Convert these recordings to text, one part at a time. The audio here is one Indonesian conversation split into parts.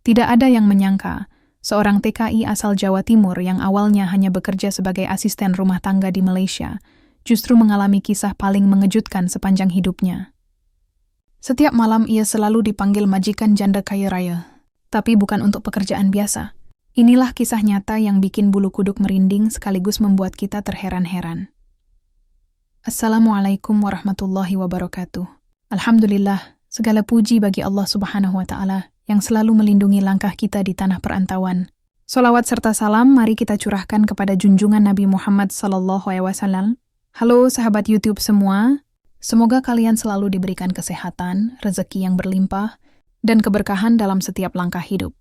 Tidak ada yang menyangka, seorang TKI asal Jawa Timur yang awalnya hanya bekerja sebagai asisten rumah tangga di Malaysia, justru mengalami kisah paling mengejutkan sepanjang hidupnya. Setiap malam ia selalu dipanggil majikan janda kaya raya, tapi bukan untuk pekerjaan biasa. Inilah kisah nyata yang bikin bulu kuduk merinding sekaligus membuat kita terheran-heran. Assalamualaikum warahmatullahi wabarakatuh. Alhamdulillah, segala puji bagi Allah Subhanahu wa Ta'ala yang selalu melindungi langkah kita di tanah perantauan. Salawat serta salam mari kita curahkan kepada junjungan Nabi Muhammad SAW. Halo sahabat YouTube semua, semoga kalian selalu diberikan kesehatan, rezeki yang berlimpah, dan keberkahan dalam setiap langkah hidup.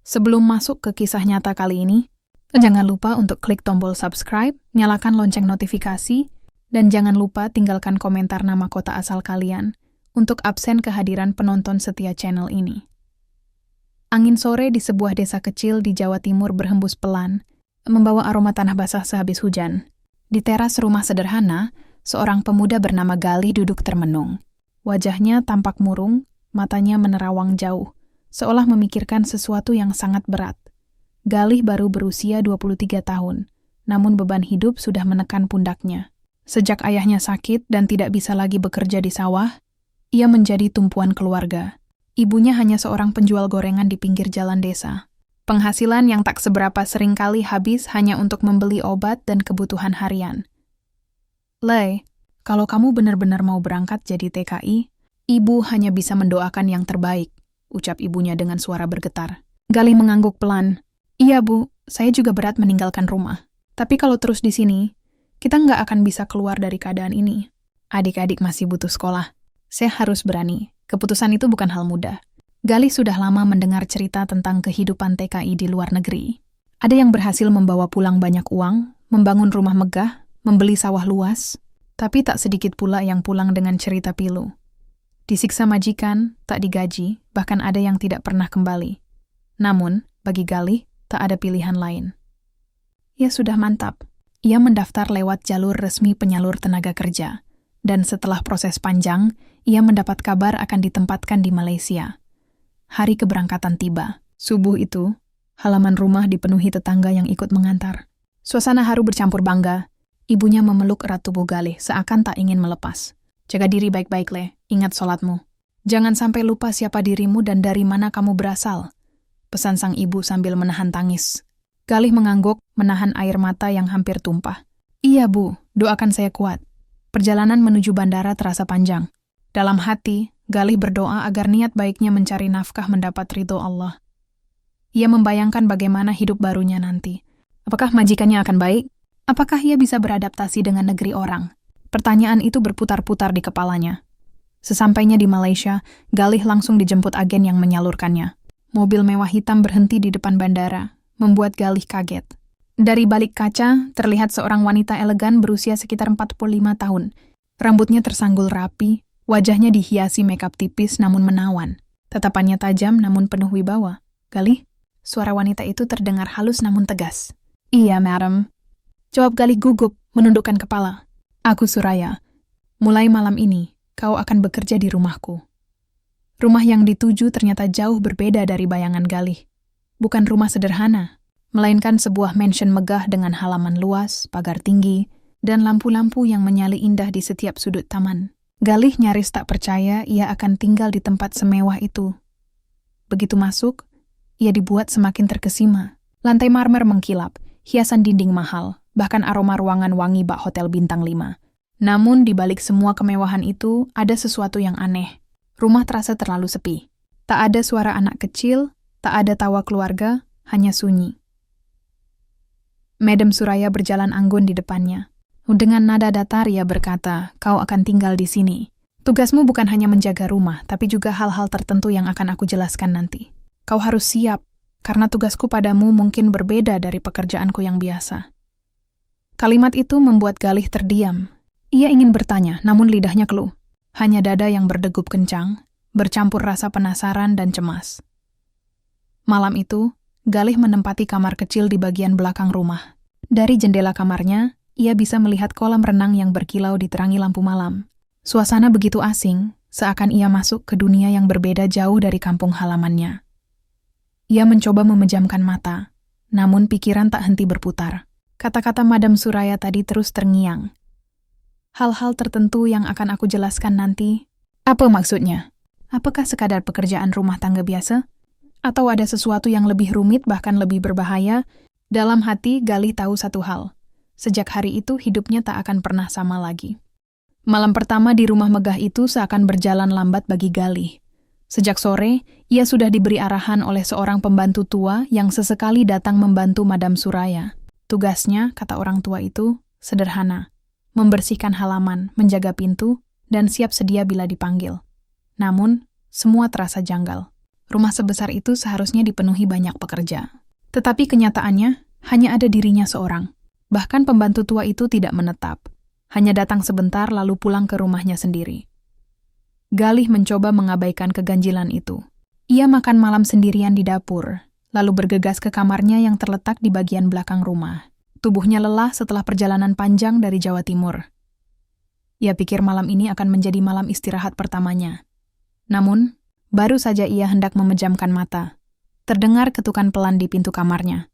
Sebelum masuk ke kisah nyata kali ini, jangan lupa untuk klik tombol subscribe, nyalakan lonceng notifikasi, dan jangan lupa tinggalkan komentar nama kota asal kalian untuk absen kehadiran penonton setia channel ini. Angin sore di sebuah desa kecil di Jawa Timur berhembus pelan, membawa aroma tanah basah sehabis hujan. Di teras rumah sederhana, seorang pemuda bernama Galih duduk termenung. Wajahnya tampak murung, matanya menerawang jauh, seolah memikirkan sesuatu yang sangat berat. Galih baru berusia 23 tahun, namun beban hidup sudah menekan pundaknya. Sejak ayahnya sakit dan tidak bisa lagi bekerja di sawah, ia menjadi tumpuan keluarga. Ibunya hanya seorang penjual gorengan di pinggir jalan desa. Penghasilan yang tak seberapa seringkali habis hanya untuk membeli obat dan kebutuhan harian. "Lei, kalau kamu benar-benar mau berangkat jadi TKI, ibu hanya bisa mendoakan yang terbaik," ucap ibunya dengan suara bergetar. Galih mengangguk pelan. "Iya bu, saya juga berat meninggalkan rumah. Tapi kalau terus di sini, kita nggak akan bisa keluar dari keadaan ini. Adik-adik masih butuh sekolah. Saya harus berani. Keputusan itu bukan hal mudah." Galih sudah lama mendengar cerita tentang kehidupan TKI di luar negeri. Ada yang berhasil membawa pulang banyak uang, membangun rumah megah, membeli sawah luas, tapi tak sedikit pula yang pulang dengan cerita pilu. Disiksa majikan, tak digaji, bahkan ada yang tidak pernah kembali. Namun, bagi Galih, tak ada pilihan lain. Ia sudah mantap. Ia mendaftar lewat jalur resmi penyalur tenaga kerja. Dan setelah proses panjang, ia mendapat kabar akan ditempatkan di Malaysia. Hari keberangkatan tiba. Subuh itu, halaman rumah dipenuhi tetangga yang ikut mengantar. Suasana haru bercampur bangga. Ibunya memeluk erat tubuh Galih seakan tak ingin melepas. "Jaga diri baik-baik, Le. Ingat sholatmu. Jangan sampai lupa siapa dirimu dan dari mana kamu berasal," pesan sang ibu sambil menahan tangis. Galih mengangguk, menahan air mata yang hampir tumpah. "Iya bu, doakan saya kuat." Perjalanan menuju bandara terasa panjang. Dalam hati, Galih berdoa agar niat baiknya mencari nafkah mendapat ridho Allah. Ia membayangkan bagaimana hidup barunya nanti. Apakah majikannya akan baik? Apakah ia bisa beradaptasi dengan negeri orang? Pertanyaan itu berputar-putar di kepalanya. Sesampainya di Malaysia, Galih langsung dijemput agen yang menyalurkannya. Mobil mewah hitam berhenti di depan bandara, membuat Galih kaget. Dari balik kaca, terlihat seorang wanita elegan berusia sekitar 45 tahun. Rambutnya tersanggul rapi, wajahnya dihiasi makeup tipis namun menawan. Tatapannya tajam namun penuh wibawa. "Galih?" Suara wanita itu terdengar halus namun tegas. "Iya, madam." Jawab Galih gugup, menundukkan kepala. "Aku Suraya. Mulai malam ini, kau akan bekerja di rumahku." Rumah yang dituju ternyata jauh berbeda dari bayangan Galih. Bukan rumah sederhana, melainkan sebuah mansion megah dengan halaman luas, pagar tinggi, dan lampu-lampu yang menyala indah di setiap sudut taman. Galih nyaris tak percaya ia akan tinggal di tempat semewah itu. Begitu masuk, ia dibuat semakin terkesima. Lantai marmer mengkilap, hiasan dinding mahal, bahkan aroma ruangan wangi bak hotel bintang 5. Namun di balik semua kemewahan itu, ada sesuatu yang aneh. Rumah terasa terlalu sepi. Tak ada suara anak kecil, tak ada tawa keluarga, hanya sunyi. Madam Suraya berjalan anggun di depannya. Dengan nada datar ia berkata, "Kau akan tinggal di sini. Tugasmu bukan hanya menjaga rumah, tapi juga hal-hal tertentu yang akan aku jelaskan nanti. Kau harus siap, karena tugasku padamu mungkin berbeda dari pekerjaanku yang biasa." Kalimat itu membuat Galih terdiam. Ia ingin bertanya, namun lidahnya keluh. Hanya dada yang berdegup kencang, bercampur rasa penasaran dan cemas. Malam itu, Galih menempati kamar kecil di bagian belakang rumah. Dari jendela kamarnya, ia bisa melihat kolam renang yang berkilau diterangi lampu malam. Suasana begitu asing, seakan ia masuk ke dunia yang berbeda jauh dari kampung halamannya. Ia mencoba memejamkan mata, namun pikiran tak henti berputar. Kata-kata Madam Suraya tadi terus terngiang. Hal-hal tertentu yang akan aku jelaskan nanti. Apa maksudnya? Apakah sekadar pekerjaan rumah tangga biasa? Atau ada sesuatu yang lebih rumit bahkan lebih berbahaya? Dalam hati, Galih tahu satu hal. Sejak hari itu hidupnya tak akan pernah sama lagi. Malam pertama di rumah megah itu seakan berjalan lambat bagi Galih. Sejak sore, ia sudah diberi arahan oleh seorang pembantu tua yang sesekali datang membantu Madam Suraya. Tugasnya, kata orang tua itu, sederhana. Membersihkan halaman, menjaga pintu, dan siap sedia bila dipanggil. Namun, semua terasa janggal. Rumah sebesar itu seharusnya dipenuhi banyak pekerja. Tetapi kenyataannya, hanya ada dirinya seorang. Bahkan pembantu tua itu tidak menetap. Hanya datang sebentar lalu pulang ke rumahnya sendiri. Galih mencoba mengabaikan keganjilan itu. Ia makan malam sendirian di dapur, lalu bergegas ke kamarnya yang terletak di bagian belakang rumah. Tubuhnya lelah setelah perjalanan panjang dari Jawa Timur. Ia pikir malam ini akan menjadi malam istirahat pertamanya. Namun, baru saja ia hendak memejamkan mata. Terdengar ketukan pelan di pintu kamarnya.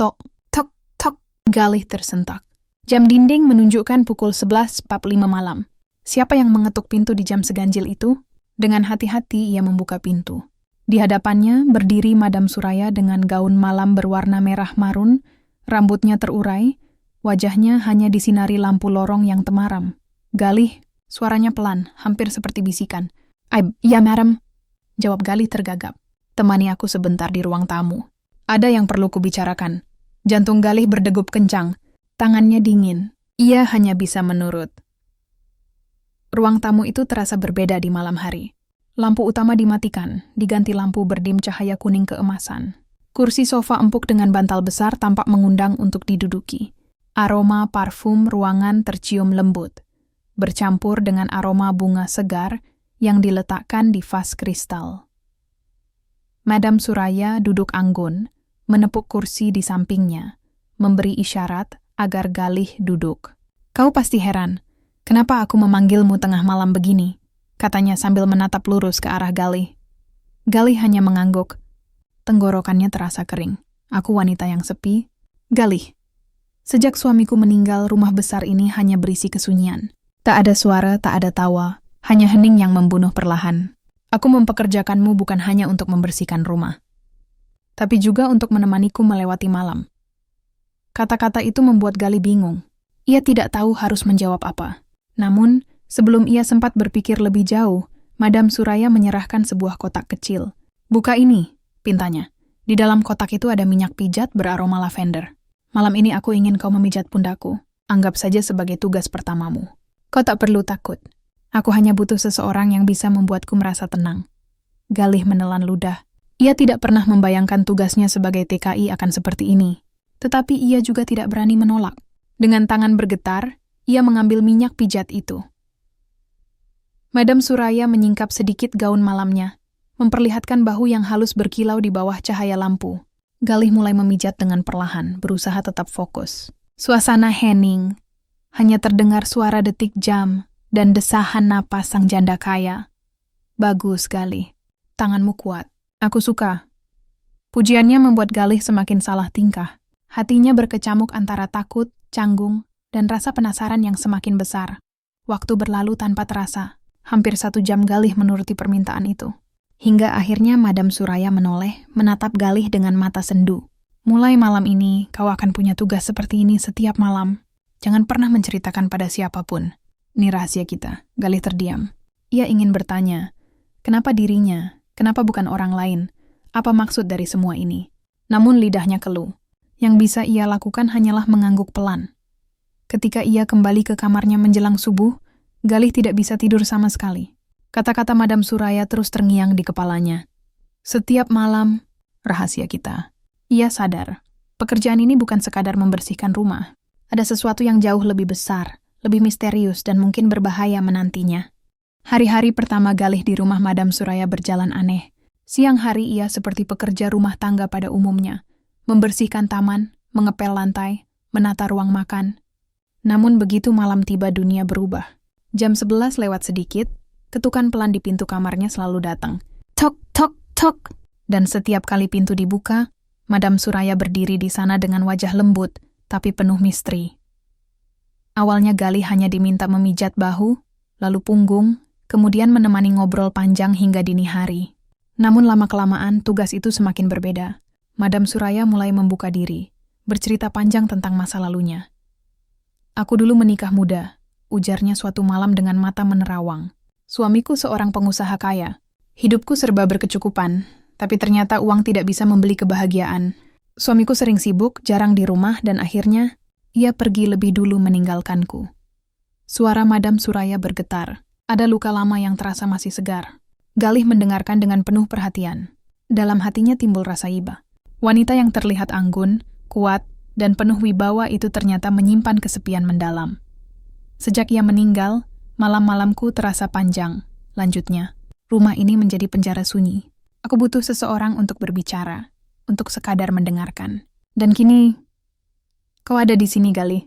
Tok, tok, tok. Galih tersentak. Jam dinding menunjukkan pukul 11.45 malam. Siapa yang mengetuk pintu di jam seganjil itu? Dengan hati-hati ia membuka pintu. Di hadapannya berdiri Madam Suraya dengan gaun malam berwarna merah marun, rambutnya terurai, wajahnya hanya disinari lampu lorong yang temaram. Galih, suaranya pelan, hampir seperti bisikan. Ya, madam, jawab Galih tergagap. Temani aku sebentar di ruang tamu. Ada yang perlu kubicarakan. Jantung Galih berdegup kencang. Tangannya dingin. Ia hanya bisa menurut. Ruang tamu itu terasa berbeda di malam hari. Lampu utama dimatikan, diganti lampu berdim cahaya kuning keemasan. Kursi sofa empuk dengan bantal besar tampak mengundang untuk diduduki. Aroma parfum ruangan tercium lembut, bercampur dengan aroma bunga segar yang diletakkan di vas kristal. Madam Suraya duduk anggun, menepuk kursi di sampingnya, memberi isyarat agar Galih duduk. Kau pasti heran, kenapa aku memanggilmu tengah malam begini? Katanya sambil menatap lurus ke arah Galih. Galih hanya mengangguk. Tenggorokannya terasa kering. Aku wanita yang sepi. Galih, sejak suamiku meninggal, rumah besar ini hanya berisi kesunyian. Tak ada suara, tak ada tawa, hanya hening yang membunuh perlahan. Aku mempekerjakanmu bukan hanya untuk membersihkan rumah, tapi juga untuk menemaniku melewati malam. Kata-kata itu membuat Galih bingung. Ia tidak tahu harus menjawab apa. Namun, sebelum ia sempat berpikir lebih jauh, Madam Suraya menyerahkan sebuah kotak kecil. Buka ini, pintanya. Di dalam kotak itu ada minyak pijat beraroma lavender. Malam ini aku ingin kau memijat pundakku. Anggap saja sebagai tugas pertamamu. Kau tak perlu takut. Aku hanya butuh seseorang yang bisa membuatku merasa tenang. Galih menelan ludah. Ia tidak pernah membayangkan tugasnya sebagai TKI akan seperti ini. Tetapi ia juga tidak berani menolak. Dengan tangan bergetar, ia mengambil minyak pijat itu. Madam Suraya menyingkap sedikit gaun malamnya, memperlihatkan bahu yang halus berkilau di bawah cahaya lampu. Galih mulai memijat dengan perlahan, berusaha tetap fokus. Suasana hening, hanya terdengar suara detik jam dan desahan napas sang janda kaya. Bagus, Galih. Tanganmu kuat. Aku suka. Pujiannya membuat Galih semakin salah tingkah. Hatinya berkecamuk antara takut, canggung, dan rasa penasaran yang semakin besar. Waktu berlalu tanpa terasa. Hampir 1 jam Galih menuruti permintaan itu. Hingga akhirnya Madam Suraya menoleh, menatap Galih dengan mata sendu. Mulai malam ini, kau akan punya tugas seperti ini setiap malam. Jangan pernah menceritakan pada siapapun. Ini rahasia kita. Galih terdiam. Ia ingin bertanya, kenapa dirinya? Kenapa bukan orang lain? Apa maksud dari semua ini? Namun lidahnya keluh. Yang bisa ia lakukan hanyalah mengangguk pelan. Ketika ia kembali ke kamarnya menjelang subuh, Galih tidak bisa tidur sama sekali. Kata-kata Madam Suraya terus terngiang di kepalanya. Setiap malam, rahasia kita. Ia sadar, pekerjaan ini bukan sekadar membersihkan rumah. Ada sesuatu yang jauh lebih besar, lebih misterius dan mungkin berbahaya menantinya. Hari-hari pertama Galih di rumah Madam Suraya berjalan aneh. Siang hari ia seperti pekerja rumah tangga pada umumnya. Membersihkan taman, mengepel lantai, menata ruang makan. Namun begitu malam tiba dunia berubah. Jam 11 lewat sedikit, ketukan pelan di pintu kamarnya selalu datang. Tok, tok, tok. Dan setiap kali pintu dibuka, Madam Suraya berdiri di sana dengan wajah lembut, tapi penuh misteri. Awalnya Galih hanya diminta memijat bahu, lalu punggung, kemudian menemani ngobrol panjang hingga dini hari. Namun lama-kelamaan tugas itu semakin berbeda. Madam Suraya mulai membuka diri, bercerita panjang tentang masa lalunya. "Aku dulu menikah muda," ujarnya suatu malam dengan mata menerawang. "Suamiku seorang pengusaha kaya. Hidupku serba berkecukupan, tapi ternyata uang tidak bisa membeli kebahagiaan. Suamiku sering sibuk, jarang di rumah, dan akhirnya ia pergi lebih dulu meninggalkanku." Suara Madam Suraya bergetar. Ada luka lama yang terasa masih segar. Galih mendengarkan dengan penuh perhatian. Dalam hatinya timbul rasa iba. Wanita yang terlihat anggun, kuat, dan penuh wibawa itu ternyata menyimpan kesepian mendalam. "Sejak ia meninggal, malam-malamku terasa panjang," lanjutnya. "Rumah ini menjadi penjara sunyi. Aku butuh seseorang untuk berbicara, untuk sekadar mendengarkan. Dan kini, kau ada di sini, Galih."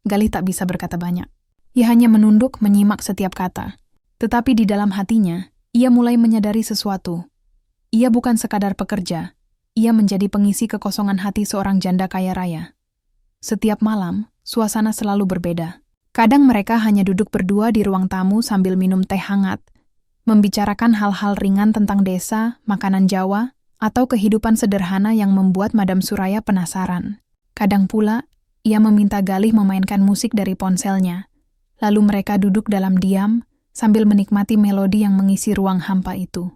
Galih tak bisa berkata banyak. Ia hanya menunduk menyimak setiap kata. Tetapi di dalam hatinya, ia mulai menyadari sesuatu. Ia bukan sekadar pekerja. Ia menjadi pengisi kekosongan hati seorang janda kaya raya. Setiap malam, suasana selalu berbeda. Kadang mereka hanya duduk berdua di ruang tamu sambil minum teh hangat, membicarakan hal-hal ringan tentang desa, makanan Jawa, atau kehidupan sederhana yang membuat Madam Suraya penasaran. Kadang pula, ia meminta Galih memainkan musik dari ponselnya. Lalu mereka duduk dalam diam, sambil menikmati melodi yang mengisi ruang hampa itu.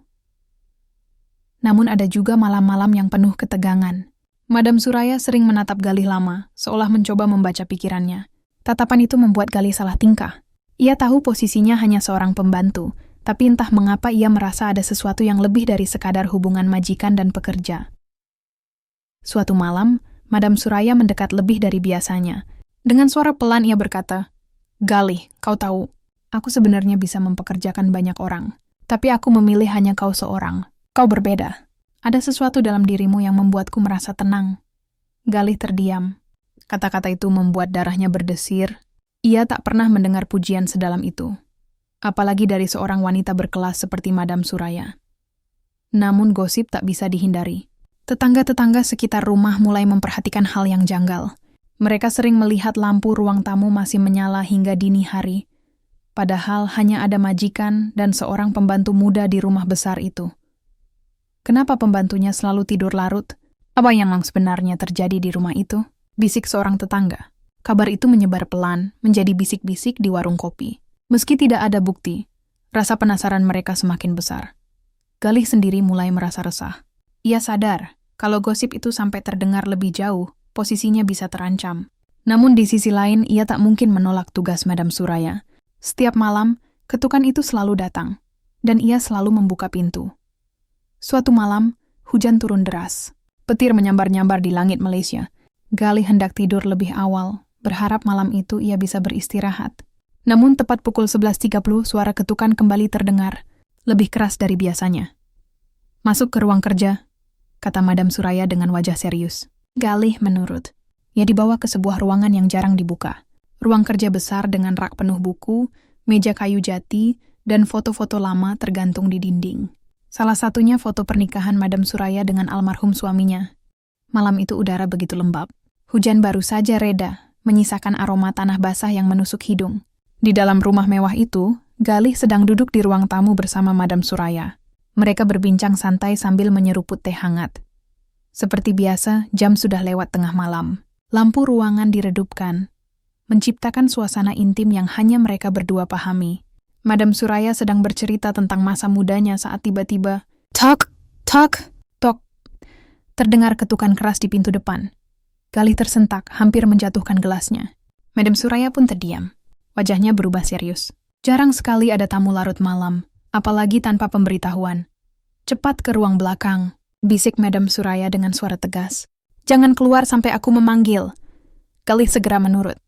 Namun ada juga malam-malam yang penuh ketegangan. Madam Suraya sering menatap Galih lama, seolah mencoba membaca pikirannya. Tatapan itu membuat Galih salah tingkah. Ia tahu posisinya hanya seorang pembantu, tapi entah mengapa ia merasa ada sesuatu yang lebih dari sekadar hubungan majikan dan pekerja. Suatu malam, Madam Suraya mendekat lebih dari biasanya. Dengan suara pelan ia berkata, "Galih, kau tahu, aku sebenarnya bisa mempekerjakan banyak orang. Tapi aku memilih hanya kau seorang. Kau berbeda. Ada sesuatu dalam dirimu yang membuatku merasa tenang." Galih terdiam. Kata-kata itu membuat darahnya berdesir. Ia tak pernah mendengar pujian sedalam itu. Apalagi dari seorang wanita berkelas seperti Madam Suraya. Namun gosip tak bisa dihindari. Tetangga-tetangga sekitar rumah mulai memperhatikan hal yang janggal. Mereka sering melihat lampu ruang tamu masih menyala hingga dini hari. Padahal hanya ada majikan dan seorang pembantu muda di rumah besar itu. Kenapa pembantunya selalu tidur larut? Apa yang sebenarnya terjadi di rumah itu? Bisik seorang tetangga. Kabar itu menyebar pelan, menjadi bisik-bisik di warung kopi. Meski tidak ada bukti, rasa penasaran mereka semakin besar. Galih sendiri mulai merasa resah. Ia sadar, kalau gosip itu sampai terdengar lebih jauh, posisinya bisa terancam. Namun di sisi lain, ia tak mungkin menolak tugas Madam Suraya. Setiap malam, ketukan itu selalu datang, dan ia selalu membuka pintu. Suatu malam, hujan turun deras. Petir menyambar-nyambar di langit Malaysia. Galih hendak tidur lebih awal, berharap malam itu ia bisa beristirahat. Namun tepat pukul 11.30, suara ketukan kembali terdengar, lebih keras dari biasanya. "Masuk ke ruang kerja," kata Madam Suraya dengan wajah serius. Galih menurut. Ia dibawa ke sebuah ruangan yang jarang dibuka. Ruang kerja besar dengan rak penuh buku, meja kayu jati, dan foto-foto lama tergantung di dinding. Salah satunya foto pernikahan Madam Suraya dengan almarhum suaminya. Malam itu udara begitu lembab. Hujan baru saja reda, menyisakan aroma tanah basah yang menusuk hidung. Di dalam rumah mewah itu, Galih sedang duduk di ruang tamu bersama Madam Suraya. Mereka berbincang santai sambil menyeruput teh hangat. Seperti biasa, jam sudah lewat tengah malam. Lampu ruangan diredupkan, menciptakan suasana intim yang hanya mereka berdua pahami. Madam Suraya sedang bercerita tentang masa mudanya saat tiba-tiba, tok, tok, tok. Terdengar ketukan keras di pintu depan. Galih tersentak, hampir menjatuhkan gelasnya. Madam Suraya pun terdiam. Wajahnya berubah serius. Jarang sekali ada tamu larut malam, apalagi tanpa pemberitahuan. "Cepat ke ruang belakang," bisik Madam Suraya dengan suara tegas. "Jangan keluar sampai aku memanggil." Galih segera menurut.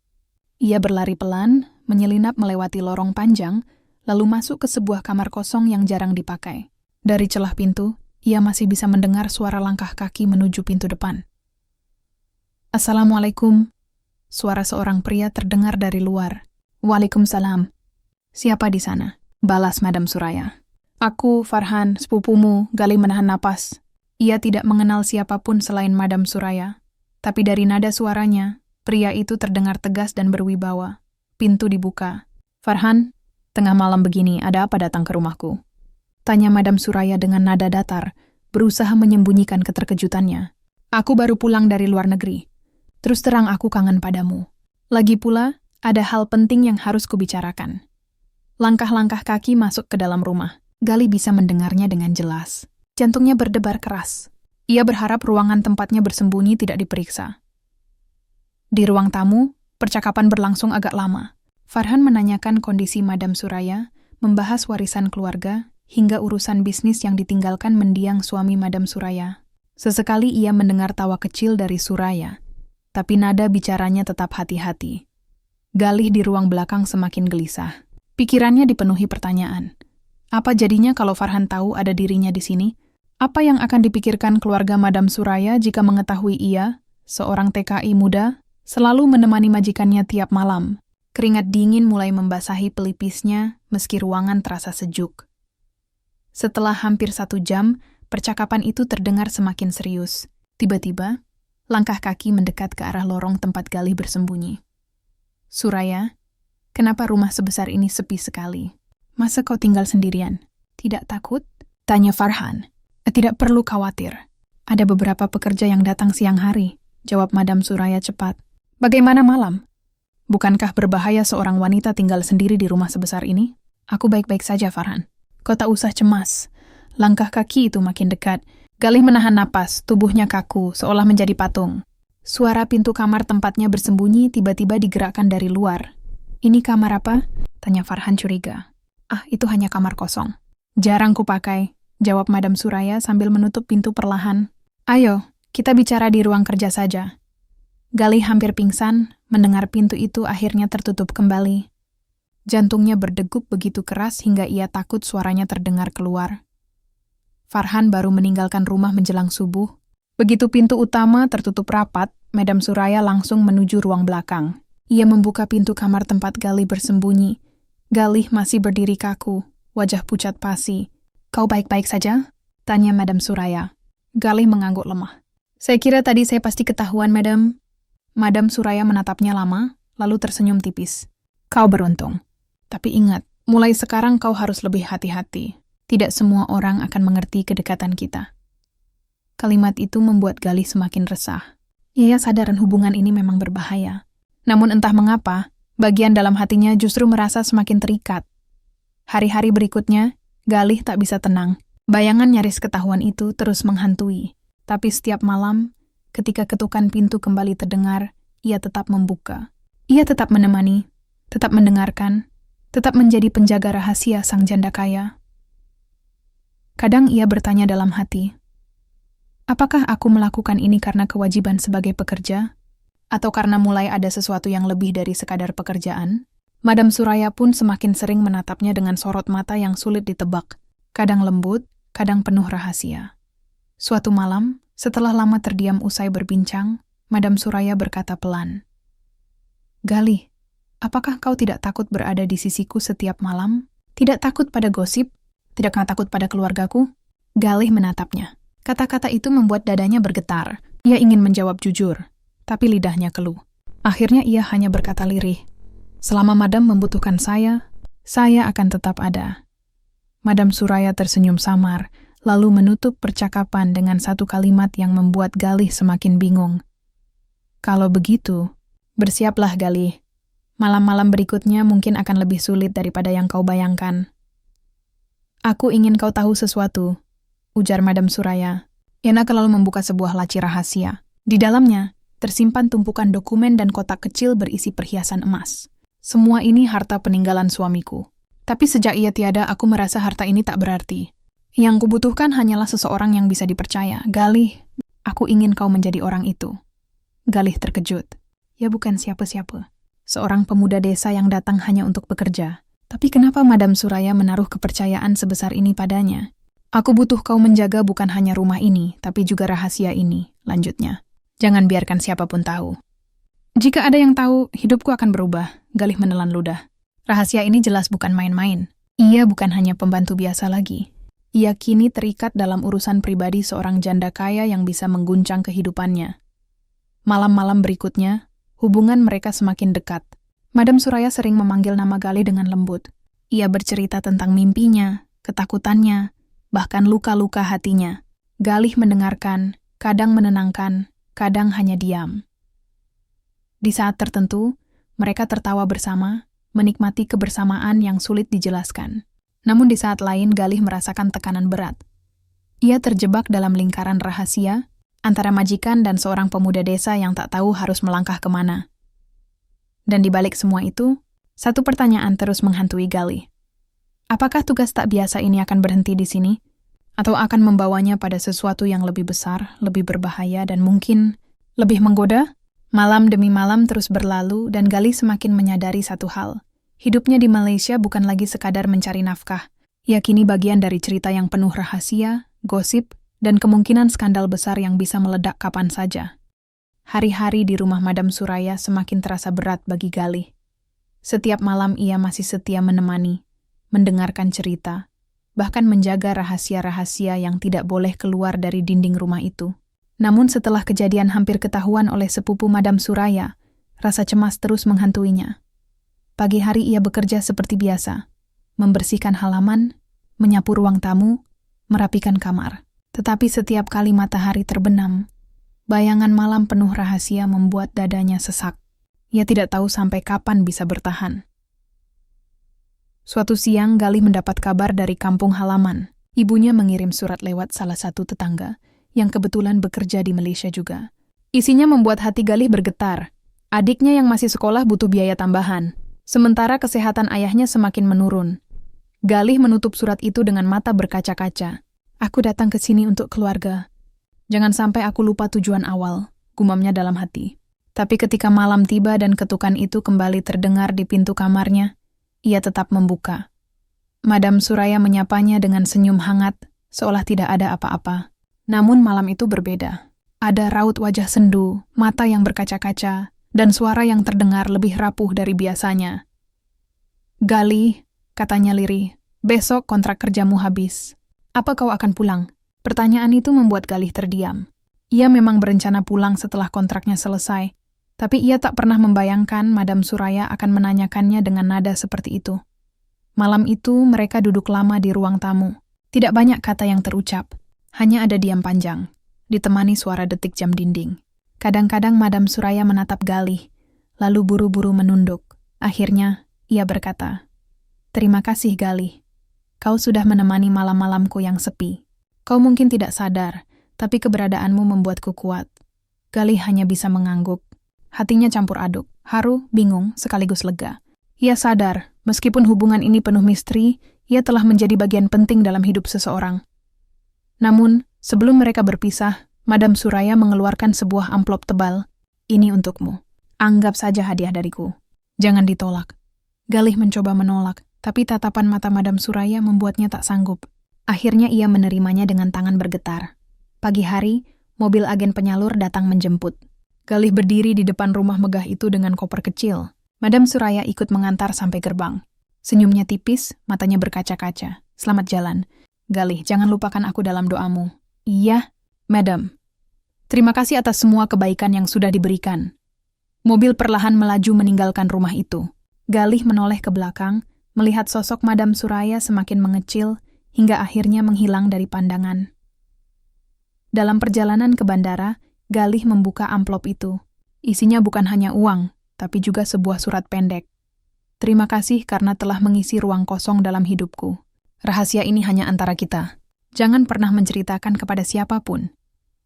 Ia berlari pelan, menyelinap melewati lorong panjang, lalu masuk ke sebuah kamar kosong yang jarang dipakai. Dari celah pintu, ia masih bisa mendengar suara langkah kaki menuju pintu depan. "Assalamualaikum." Suara seorang pria terdengar dari luar. "Waalaikumsalam." "Siapa di sana?" balas Madam Suraya. "Aku, Farhan, sepupumu." Galih menahan napas. Ia tidak mengenal siapapun selain Madam Suraya. Tapi dari nada suaranya, pria itu terdengar tegas dan berwibawa. Pintu dibuka. "Farhan, tengah malam begini ada apa datang ke rumahku?" Tanya Madam Suraya dengan nada datar, berusaha menyembunyikan keterkejutannya. "Aku baru pulang dari luar negeri. Terus terang aku kangen padamu. Lagi pula, ada hal penting yang harus kubicarakan." Langkah-langkah kaki masuk ke dalam rumah. Galih bisa mendengarnya dengan jelas. Jantungnya berdebar keras. Ia berharap ruangan tempatnya bersembunyi tidak diperiksa. Di ruang tamu, percakapan berlangsung agak lama. Farhan menanyakan kondisi Madam Suraya, membahas warisan keluarga, hingga urusan bisnis yang ditinggalkan mendiang suami Madam Suraya. Sesekali ia mendengar tawa kecil dari Suraya, tapi nada bicaranya tetap hati-hati. Galih di ruang belakang semakin gelisah. Pikirannya dipenuhi pertanyaan. Apa jadinya kalau Farhan tahu ada dirinya di sini? Apa yang akan dipikirkan keluarga Madam Suraya jika mengetahui ia, seorang TKI muda, selalu menemani majikannya tiap malam? Keringat dingin mulai membasahi pelipisnya meski ruangan terasa sejuk. Setelah hampir 1 jam, percakapan itu terdengar semakin serius. Tiba-tiba, langkah kaki mendekat ke arah lorong tempat Galih bersembunyi. "Suraya, kenapa rumah sebesar ini sepi sekali? Masa kau tinggal sendirian? Tidak takut?" tanya Farhan. "Tidak perlu khawatir. Ada beberapa pekerja yang datang siang hari," jawab Madam Suraya cepat. "Bagaimana malam? Bukankah berbahaya seorang wanita tinggal sendiri di rumah sebesar ini?" "Aku baik-baik saja, Farhan. Kau tak usah cemas." Langkah kaki itu makin dekat. Galih menahan napas, tubuhnya kaku, seolah menjadi patung. Suara pintu kamar tempatnya bersembunyi tiba-tiba digerakkan dari luar. "Ini kamar apa?" tanya Farhan curiga. "Ah, itu hanya kamar kosong. Jarang kupakai," jawab Madam Suraya sambil menutup pintu perlahan. "Ayo, kita bicara di ruang kerja saja." Galih hampir pingsan, mendengar pintu itu akhirnya tertutup kembali. Jantungnya berdegup begitu keras hingga ia takut suaranya terdengar keluar. Farhan baru meninggalkan rumah menjelang subuh. Begitu pintu utama tertutup rapat, Madam Suraya langsung menuju ruang belakang. Ia membuka pintu kamar tempat Galih bersembunyi. Galih masih berdiri kaku, wajah pucat pasi. "Kau baik-baik saja?" tanya Madam Suraya. Galih mengangguk lemah. "Saya kira tadi saya pasti ketahuan, Madam." Madam Suraya menatapnya lama, lalu tersenyum tipis. "Kau beruntung. Tapi ingat, mulai sekarang kau harus lebih hati-hati. Tidak semua orang akan mengerti kedekatan kita." Kalimat itu membuat Galih semakin resah. Ia sadar hubungan ini memang berbahaya. Namun entah mengapa, bagian dalam hatinya justru merasa semakin terikat. Hari-hari berikutnya, Galih tak bisa tenang. Bayangan nyaris ketahuan itu terus menghantui. Tapi setiap malam, ketika ketukan pintu kembali terdengar, ia tetap membuka. Ia tetap menemani, tetap mendengarkan, tetap menjadi penjaga rahasia sang janda kaya. Kadang ia bertanya dalam hati, apakah aku melakukan ini karena kewajiban sebagai pekerja? Atau karena mulai ada sesuatu yang lebih dari sekadar pekerjaan? Madam Suraya pun semakin sering menatapnya dengan sorot mata yang sulit ditebak, kadang lembut, kadang penuh rahasia. Suatu malam, setelah lama terdiam usai berbincang, Madam Suraya berkata pelan, "Galih, apakah kau tidak takut berada di sisiku setiap malam? Tidak takut pada gosip? Tidakkah takut pada keluargaku?" Galih menatapnya. Kata-kata itu membuat dadanya bergetar. Ia ingin menjawab jujur, tapi lidahnya keluh. Akhirnya ia hanya berkata lirih, "Selama Madam membutuhkan saya akan tetap ada." Madam Suraya tersenyum samar, lalu menutup percakapan dengan satu kalimat yang membuat Galih semakin bingung. "Kalau begitu, bersiaplah Galih. Malam-malam berikutnya mungkin akan lebih sulit daripada yang kau bayangkan." "Aku ingin kau tahu sesuatu," ujar Madam Suraya. Enak lalu membuka sebuah laci rahasia. Di dalamnya, tersimpan tumpukan dokumen dan kotak kecil berisi perhiasan emas. Semua ini harta peninggalan suamiku. Tapi sejak ia tiada, aku merasa harta ini tak berarti. Yang kubutuhkan hanyalah seseorang yang bisa dipercaya. Galih, aku ingin kau menjadi orang itu." Galih terkejut. Ya bukan siapa-siapa. Seorang pemuda desa yang datang hanya untuk bekerja. Tapi kenapa Madam Suraya menaruh kepercayaan sebesar ini padanya? "Aku butuh kau menjaga bukan hanya rumah ini, tapi juga rahasia ini," lanjutnya. "Jangan biarkan siapapun tahu." "Jika ada yang tahu, hidupku akan berubah," Galih menelan ludah. Rahasia ini jelas bukan main-main. Ia bukan hanya pembantu biasa lagi. Ia kini terikat dalam urusan pribadi seorang janda kaya yang bisa mengguncang kehidupannya. Malam-malam berikutnya, hubungan mereka semakin dekat. Madam Suraya sering memanggil nama Galih dengan lembut. Ia bercerita tentang mimpinya, ketakutannya, bahkan luka-luka hatinya. Galih mendengarkan, kadang menenangkan, kadang hanya diam. Di saat tertentu, mereka tertawa bersama, menikmati kebersamaan yang sulit dijelaskan. Namun di saat lain, Galih merasakan tekanan berat. Ia terjebak dalam lingkaran rahasia antara majikan dan seorang pemuda desa yang tak tahu harus melangkah kemana. Dan di balik semua itu, satu pertanyaan terus menghantui Galih. Apakah tugas tak biasa ini akan berhenti di sini? Atau akan membawanya pada sesuatu yang lebih besar, lebih berbahaya, dan mungkin lebih menggoda? Malam demi malam terus berlalu dan Galih semakin menyadari satu hal. Hidupnya di Malaysia bukan lagi sekadar mencari nafkah. Ia kini bagian dari cerita yang penuh rahasia, gosip, dan kemungkinan skandal besar yang bisa meledak kapan saja. Hari-hari di rumah Madam Suraya semakin terasa berat bagi Galih. Setiap malam ia masih setia menemani, mendengarkan cerita, bahkan menjaga rahasia-rahasia yang tidak boleh keluar dari dinding rumah itu. Namun setelah kejadian hampir ketahuan oleh sepupu Madam Suraya, rasa cemas terus menghantuinya. Pagi hari ia bekerja seperti biasa, membersihkan halaman, menyapu ruang tamu, merapikan kamar. Tetapi setiap kali matahari terbenam, bayangan malam penuh rahasia membuat dadanya sesak. Ia tidak tahu sampai kapan bisa bertahan. Suatu siang, Galih mendapat kabar dari kampung halaman. Ibunya mengirim surat lewat salah satu tetangga yang kebetulan bekerja di Malaysia juga. Isinya membuat hati Galih bergetar. Adiknya yang masih sekolah butuh biaya tambahan, sementara kesehatan ayahnya semakin menurun. Galih menutup surat itu dengan mata berkaca-kaca. Aku datang ke sini untuk keluarga. Jangan sampai aku lupa tujuan awal, gumamnya dalam hati. Tapi ketika malam tiba dan ketukan itu kembali terdengar di pintu kamarnya, ia tetap membuka. Madam Suraya menyapanya dengan senyum hangat, seolah tidak ada apa-apa. Namun malam itu berbeda. Ada raut wajah sendu, mata yang berkaca-kaca, dan suara yang terdengar lebih rapuh dari biasanya. Galih, katanya lirih, besok kontrak kerjamu habis. Apa kau akan pulang? Pertanyaan itu membuat Galih terdiam. Ia memang berencana pulang setelah kontraknya selesai, tapi ia tak pernah membayangkan Madam Suraya akan menanyakannya dengan nada seperti itu. Malam itu mereka duduk lama di ruang tamu. Tidak banyak kata yang terucap. Hanya ada diam panjang, ditemani suara detik jam dinding. Kadang-kadang Madam Suraya menatap Galih, lalu buru-buru menunduk. Akhirnya, ia berkata, "Terima kasih, Galih. Kau sudah menemani malam-malamku yang sepi. Kau mungkin tidak sadar, tapi keberadaanmu membuatku kuat." Galih hanya bisa mengangguk. Hatinya campur aduk, haru, bingung, sekaligus lega. Ia sadar, meskipun hubungan ini penuh misteri, ia telah menjadi bagian penting dalam hidup seseorang. Namun, sebelum mereka berpisah, Madam Suraya mengeluarkan sebuah amplop tebal. "Ini untukmu. Anggap saja hadiah dariku. Jangan ditolak." Galih mencoba menolak, tapi tatapan mata Madam Suraya membuatnya tak sanggup. Akhirnya ia menerimanya dengan tangan bergetar. Pagi hari, mobil agen penyalur datang menjemput. Galih berdiri di depan rumah megah itu dengan koper kecil. Madam Suraya ikut mengantar sampai gerbang. Senyumnya tipis, matanya berkaca-kaca. "Selamat jalan. Galih, jangan lupakan aku dalam doamu." "Iya, Madam. Terima kasih atas semua kebaikan yang sudah diberikan." Mobil perlahan melaju meninggalkan rumah itu. Galih menoleh ke belakang, melihat sosok Madam Suraya semakin mengecil, hingga akhirnya menghilang dari pandangan. Dalam perjalanan ke bandara, Galih membuka amplop itu. Isinya bukan hanya uang, tapi juga sebuah surat pendek. "Terima kasih karena telah mengisi ruang kosong dalam hidupku. Rahasia ini hanya antara kita. Jangan pernah menceritakan kepada siapapun."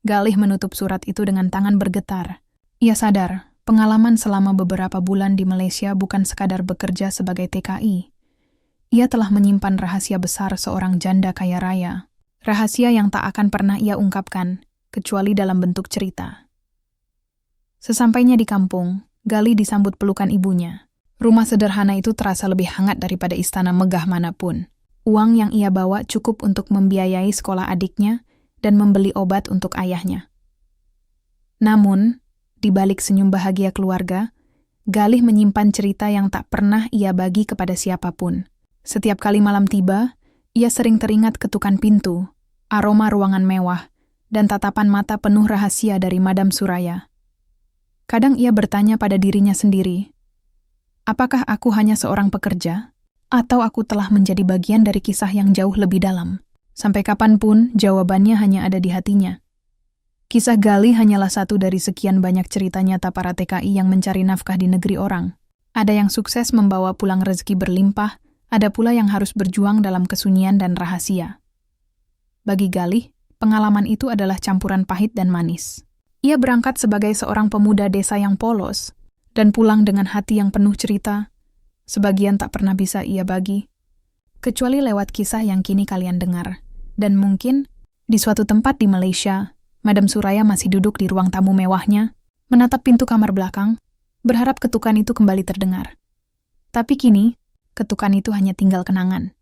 Galih menutup surat itu dengan tangan bergetar. Ia sadar, pengalaman selama beberapa bulan di Malaysia bukan sekadar bekerja sebagai TKI. Ia telah menyimpan rahasia besar seorang janda kaya raya. Rahasia yang tak akan pernah ia ungkapkan, kecuali dalam bentuk cerita. Sesampainya di kampung, Galih disambut pelukan ibunya. Rumah sederhana itu terasa lebih hangat daripada istana megah manapun. Uang yang ia bawa cukup untuk membiayai sekolah adiknya dan membeli obat untuk ayahnya. Namun, di balik senyum bahagia keluarga, Galih menyimpan cerita yang tak pernah ia bagi kepada siapapun. Setiap kali malam tiba, Ia sering teringat ketukan pintu, aroma ruangan mewah, dan tatapan mata penuh rahasia dari Madam Suraya. Kadang ia bertanya pada dirinya sendiri, apakah aku hanya seorang pekerja, atau aku telah menjadi bagian dari kisah yang jauh lebih dalam? Sampai kapanpun, jawabannya hanya ada di hatinya. Kisah Gali hanyalah satu dari sekian banyak cerita nyata para TKI yang mencari nafkah di negeri orang. Ada yang sukses membawa pulang rezeki berlimpah, ada pula yang harus berjuang dalam kesunyian dan rahasia. Bagi Galih, pengalaman itu adalah campuran pahit dan manis. Ia berangkat sebagai seorang pemuda desa yang polos, dan pulang dengan hati yang penuh cerita. Sebagian tak pernah bisa ia bagi, kecuali lewat kisah yang kini kalian dengar. Dan mungkin, di suatu tempat di Malaysia, Madam Suraya masih duduk di ruang tamu mewahnya, menatap pintu kamar belakang, berharap ketukan itu kembali terdengar. Tapi kini, ketukan itu hanya tinggal kenangan.